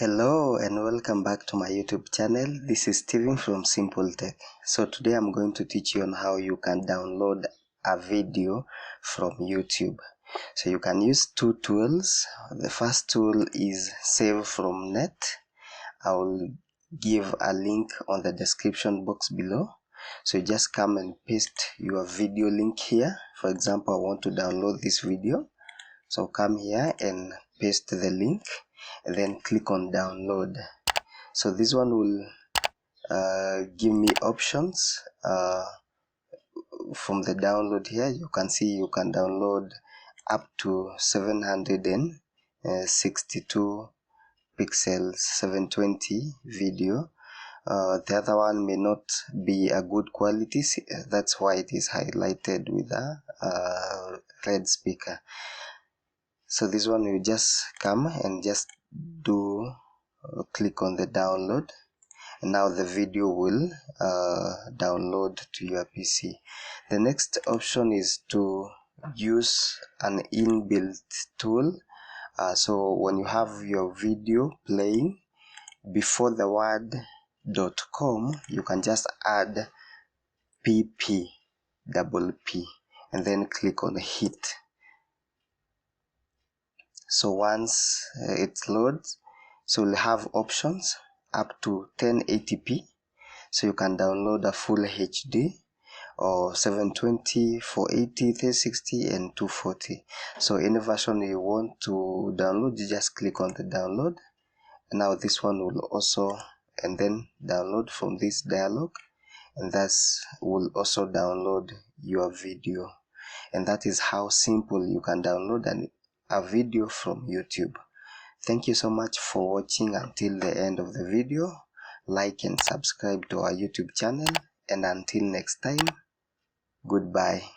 Hello and welcome back to my YouTube channel. This is Steven from Simple Tech. So today I'm going to teach you on how you can download a video from YouTube. So you can use two tools. The first tool is Save from Net. I will give a link on the description box below. So you just come and paste your video link here. For example, I want to download this video. So come here and paste the link and then click on download. So this one will give me options from the download here. You can see you can download up to 762 pixels 720 video. The other one may not be a good quality, that's why it is highlighted with a red speaker. So this one you just come and just click on the download, and now the video will download to your PC. The next option is to use an inbuilt tool. So when you have your video playing, before the word .com you can just add pp and then click on hit. So once it loads, so we'll have options up to 1080p. So you can download a full HD or 720, 480, 360 and 240. So any version you want to download, you just click on the download. And now this one will also and then download from this dialog, and thus will also download your video. And that is how simple you can download a video from YouTube. Thank you so much for watching until the end of the video. Like and subscribe to our YouTube channel, and until next time, goodbye.